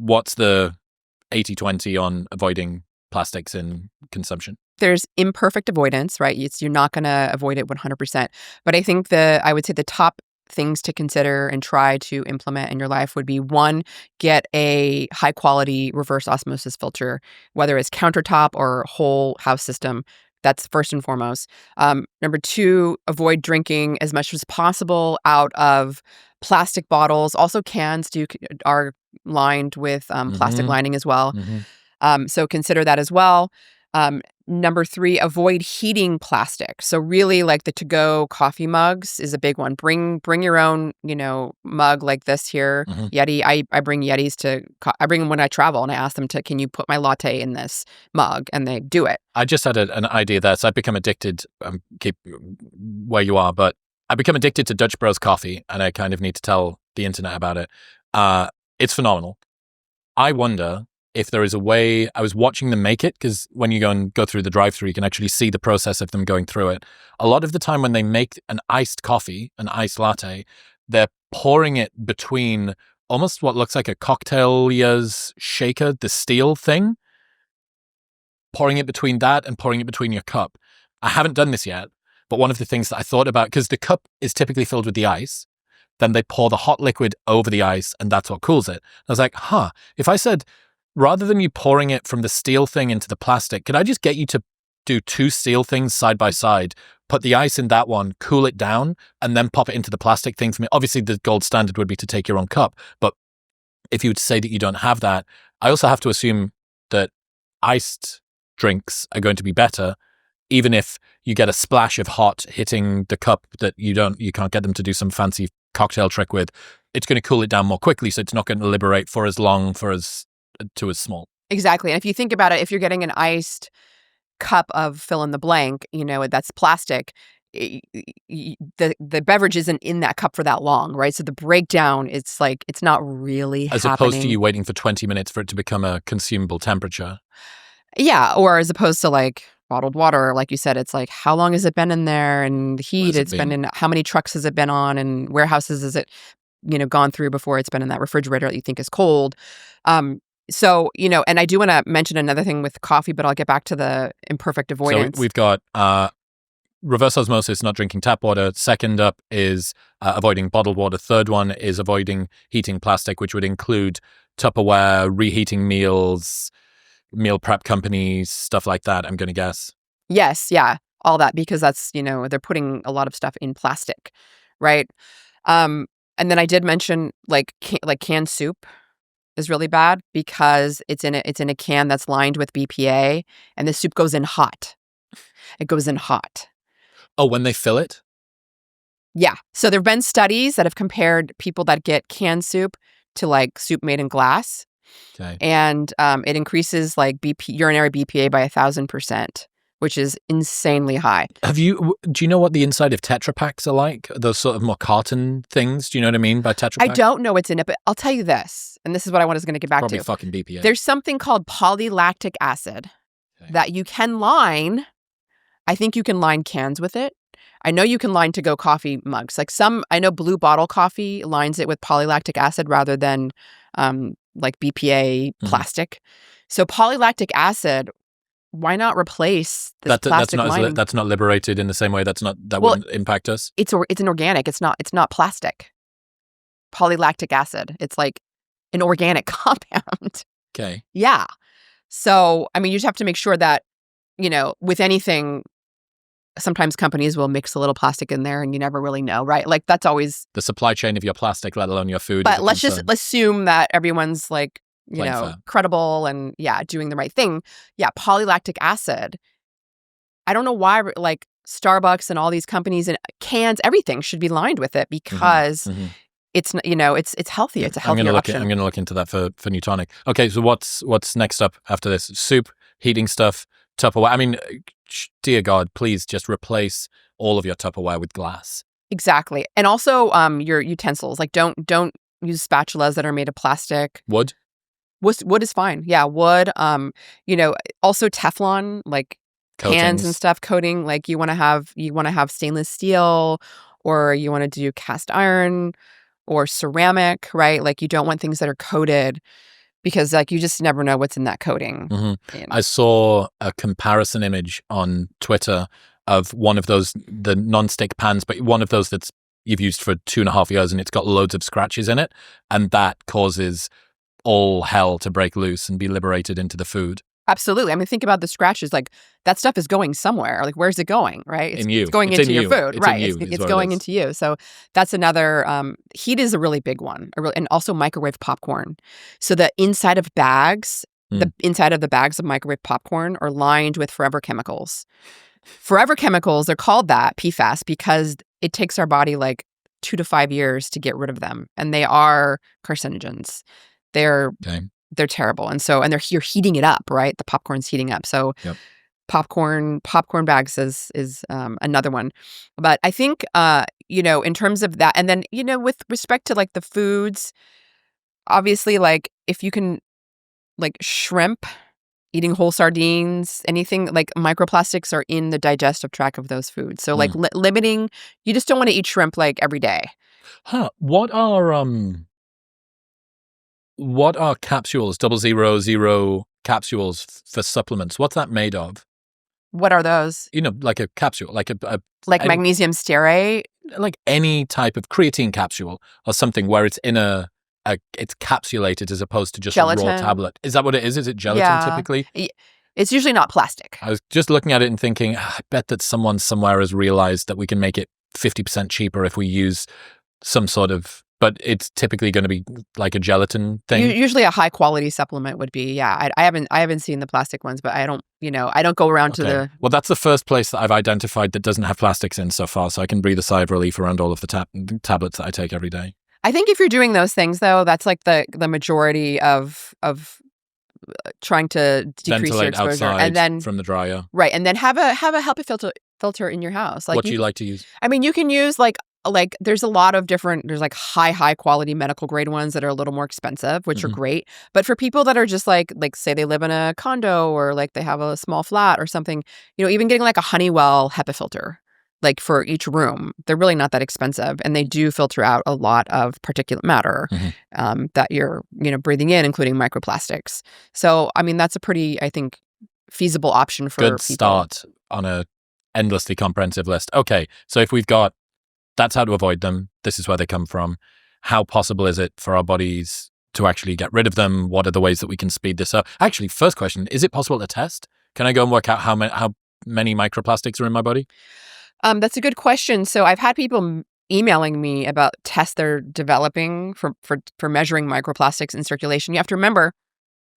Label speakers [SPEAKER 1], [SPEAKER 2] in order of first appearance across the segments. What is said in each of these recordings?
[SPEAKER 1] what's the 80-20 on avoiding plastics in consumption?
[SPEAKER 2] There's imperfect avoidance, right? You're not going to avoid it 100%. But I think I would say the top things to consider and try to implement in your life would be, one, get a high quality reverse osmosis filter, whether it's countertop or whole house system. That's first and foremost. Number two, avoid drinking as much as possible out of plastic bottles. Also, cans are lined with plastic lining as well. So consider that as well. Number three, avoid heating plastic. So really, like the to-go coffee mugs is a big one. Bring your own, mug like this here, Yeti. I bring Yetis I bring them when I travel, and I ask them can you put my latte in this mug? And they do it.
[SPEAKER 1] I just had an idea there. So I've become addicted, keep where you are, but I've become addicted to Dutch Bros coffee, and I kind of need to tell the internet about it. It's phenomenal. I wonder if there is a way. I was watching them make it, because when you go through the drive-thru, you can actually see the process of them going through it. A lot of the time when they make an iced coffee, an iced latte, they're pouring it between almost what looks like a cocktailier's shaker, the steel thing, pouring it between that and pouring it between your cup. I haven't done this yet, but one of the things that I thought about, because the cup is typically filled with the ice, then they pour the hot liquid over the ice, and that's what cools it. I was like, if I said, rather than you pouring it from the steel thing into the plastic, could I just get you to do two steel things side by side, put the ice in that one, cool it down, and then pop it into the plastic thing for me? Obviously, the gold standard would be to take your own cup. But if you would say that you don't have that, I also have to assume that iced drinks are going to be better, even if you get a splash of hot hitting the cup that you can't get them to do some fancy cocktail trick with. It's going to cool it down more quickly, so it's not going to liberate for as long, to as small.
[SPEAKER 2] Exactly. And if you think about it, if you're getting an iced cup of fill in the blank, that's plastic, the beverage isn't in that cup for that long, right? So the breakdown, it's not really
[SPEAKER 1] as
[SPEAKER 2] happening.
[SPEAKER 1] Opposed to you waiting for 20 minutes for it to become a consumable temperature.
[SPEAKER 2] Yeah, or as opposed to like bottled water, like you said, it's like, how long has it been in there, and the heat it's been in, how many trucks has it been on, and warehouses has it gone through before it's been in that refrigerator that you think is cold. So, and I do want to mention another thing with coffee, but I'll get back to the imperfect avoidance.
[SPEAKER 1] So we've got reverse osmosis, not drinking tap water. Second up is avoiding bottled water. Third one is avoiding heating plastic, which would include Tupperware, reheating meals, meal prep companies, stuff like that, I'm going to guess.
[SPEAKER 2] Yes, yeah, all that, because that's, they're putting a lot of stuff in plastic, right? And then I did mention like canned soup is really bad, because it's in a can that's lined with BPA, and the soup goes in hot. It goes in hot.
[SPEAKER 1] Oh, when they fill it?
[SPEAKER 2] Yeah. So there have been studies that have compared people that get canned soup to like soup made in glass.
[SPEAKER 1] Okay.
[SPEAKER 2] And it increases like urinary BPA by 1,000%, which is insanely high.
[SPEAKER 1] Do you know what the inside of Tetra Paks are like? Those sort of more carton things? Do you know what I mean by Tetra Pak?
[SPEAKER 2] I don't know what's in it, but I'll tell you this, and this is what I was going to get back
[SPEAKER 1] Probably
[SPEAKER 2] to.
[SPEAKER 1] fucking BPA.
[SPEAKER 2] There's something called polylactic acid that you can line. I think you can line cans with it. I know you can line to-go coffee mugs. Like I know Blue Bottle Coffee lines it with polylactic acid rather than like BPA plastic. So polylactic acid, why not replace this plastic lining?
[SPEAKER 1] That's not liberated in the same way. Wouldn't impact us.
[SPEAKER 2] It's an organic. It's not plastic. Polylactic acid. It's like an organic compound.
[SPEAKER 1] Okay.
[SPEAKER 2] Yeah. So I mean, you just have to make sure that with anything, sometimes companies will mix a little plastic in there, and you never really know, right? Like that's always
[SPEAKER 1] the supply chain of your plastic, let alone your food.
[SPEAKER 2] But let's just assume that everyone's like,
[SPEAKER 1] fair.
[SPEAKER 2] credible and doing the right thing. Yeah, polylactic acid. I don't know why like Starbucks and all these companies and cans, everything should be lined with it, because it's it's healthy. It's a healthier option.
[SPEAKER 1] I'm going to look into that for Newtonic. Okay, so what's next up after this? Soup, heating stuff, Tupperware. I mean, dear God, please just replace all of your Tupperware with glass.
[SPEAKER 2] Exactly. And also your utensils. Like don't use spatulas that are made of plastic.
[SPEAKER 1] Wood
[SPEAKER 2] is fine. Yeah, wood. Also Teflon, like
[SPEAKER 1] coatings.
[SPEAKER 2] Pans and stuff, coating. Like you want to have stainless steel, or you want to do cast iron or ceramic, right? Like you don't want things that are coated because like you just never know what's in that coating.
[SPEAKER 1] Mm-hmm. I saw a comparison image on Twitter of one of those, the non-stick pans, but one of those that's you've used for 2.5 years and it's got loads of scratches in it. And that causes all hell to break loose and be liberated into the food.
[SPEAKER 2] Absolutely. I mean, think about the scratches. Like that stuff is going somewhere. Like, where's it going? Right?
[SPEAKER 1] It's
[SPEAKER 2] going into your food.
[SPEAKER 1] It's
[SPEAKER 2] right.
[SPEAKER 1] it's
[SPEAKER 2] going into you. So that's another. Heat is a really big one, and also microwave popcorn. So the inside of bags, the inside of the bags of microwave popcorn are lined with forever chemicals. Forever chemicals, they're called that, PFAS, because it takes our body like 2 to 5 years to get rid of them, and they are carcinogens. They're terrible, and you're heating it up, right? The popcorn's heating up, so popcorn bags is another one. But I think in terms of that, and then with respect to like the foods, obviously, like if you can, like shrimp, eating whole sardines, anything like microplastics are in the digestive tract of those foods. So like limiting, you just don't want to eat shrimp like every day.
[SPEAKER 1] What are capsules, 000 capsules for supplements? What's that made of?
[SPEAKER 2] What are those?
[SPEAKER 1] Like a capsule, like
[SPEAKER 2] like magnesium stearate,
[SPEAKER 1] like any type of creatine capsule or something where it's in it's capsulated as opposed to just
[SPEAKER 2] gelatin.
[SPEAKER 1] A raw tablet. Is that what it is? Is it gelatin typically?
[SPEAKER 2] It's usually not plastic.
[SPEAKER 1] I was just looking at it and thinking, I bet that someone somewhere has realized that we can make it 50% cheaper if we use some sort of, but it's typically going to be like a gelatin thing.
[SPEAKER 2] Usually a high quality supplement would be, I haven't seen the plastic ones, but I don't go around to the.
[SPEAKER 1] Well, that's the first place that I've identified that doesn't have plastics in so far, so I can breathe a sigh of relief around all of the tablets that I take every day.
[SPEAKER 2] I think if you're doing those things, though, that's like the majority of trying to decrease your exposure,
[SPEAKER 1] outside
[SPEAKER 2] and then
[SPEAKER 1] from the dryer,
[SPEAKER 2] right, and then have a HEPA filter in your house. Like
[SPEAKER 1] what do you like to use?
[SPEAKER 2] I mean, you can use like there's a lot of different. There's like high quality medical grade ones that are a little more expensive, which are great. But for people that are just like say they live in a condo or like they have a small flat or something, even getting like a Honeywell HEPA filter, like for each room, they're really not that expensive, and they do filter out a lot of particulate matter that you're breathing in, including microplastics. So I mean, that's a pretty, I think, feasible option for
[SPEAKER 1] good
[SPEAKER 2] people.
[SPEAKER 1] Start on a endlessly comprehensive list. Okay, so if we've got that's how to avoid them, this is where they come from. How possible is it for our bodies to actually get rid of them? What are the ways that we can speed this up? Actually, first question: is it possible to test? Can I go and work out how many microplastics are in my body?
[SPEAKER 2] That's a good question. So I've had people emailing me about tests they're developing for measuring microplastics in circulation. You have to remember,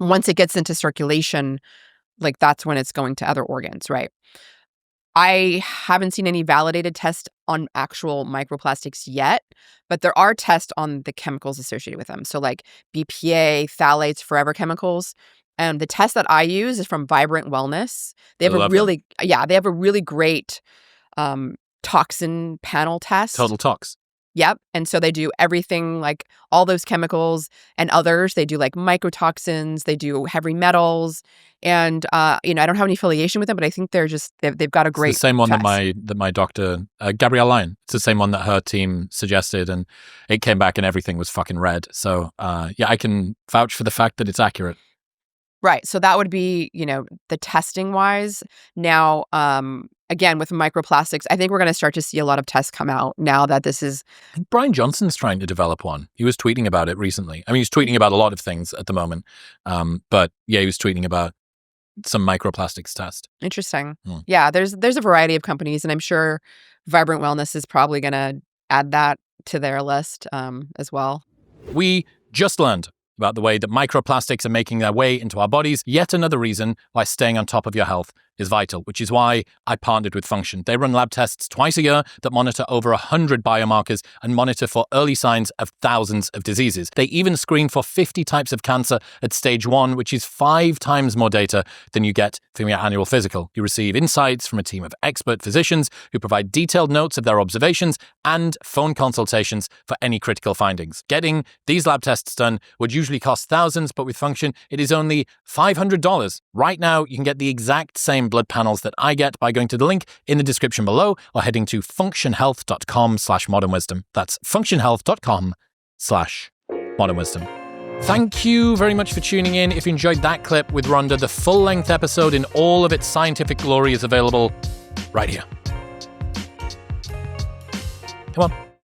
[SPEAKER 2] once it gets into circulation, like that's when it's going to other organs, right? I haven't seen any validated tests on actual microplastics yet, but there are tests on the chemicals associated with them. So like BPA, phthalates, forever chemicals. And the test that I use is from Vibrant Wellness. They have they have a really great toxin panel test.
[SPEAKER 1] Total Tox.
[SPEAKER 2] Yep. And so they do everything, like all those chemicals and others. They do like mycotoxins, they do heavy metals. And I don't have any affiliation with them, but I think they've got a great
[SPEAKER 1] It's the same one
[SPEAKER 2] test.
[SPEAKER 1] that my doctor, Gabrielle Lyon, it's the same one that her team suggested, and it came back and everything was fucking red. So I can vouch for the fact that it's accurate.
[SPEAKER 2] Right. So that would be, the testing wise. Now, again, with microplastics, I think we're going to start to see a lot of tests come out now that this is.
[SPEAKER 1] Brian Johnson's trying to develop one. He was tweeting about it recently. I mean, he's tweeting about a lot of things at the moment. But yeah, he was tweeting about some microplastics test.
[SPEAKER 2] Interesting. Yeah, there's a variety of companies, and I'm sure Vibrant Wellness is probably going to add that to their list as well.
[SPEAKER 1] We just learned about the way that microplastics are making their way into our bodies. Yet another reason why staying on top of your health is vital, which is why I partnered with Function. They run lab tests twice a year that monitor over 100 biomarkers and monitor for early signs of thousands of diseases. They even screen for 50 types of cancer at stage 1, which is 5 times more data than you get from your annual physical. You receive insights from a team of expert physicians who provide detailed notes of their observations and phone consultations for any critical findings. Getting these lab tests done would usually cost thousands, but with Function, it is only $500. Right now, you can get the exact same blood panels that I get by going to the link in the description below or heading to functionhealth.com/modernwisdom. That's functionhealth.com/modernwisdom. Thank you very much for tuning in. If you enjoyed that clip with Rhonda, the full-length episode in all of its scientific glory is available right here. Come on.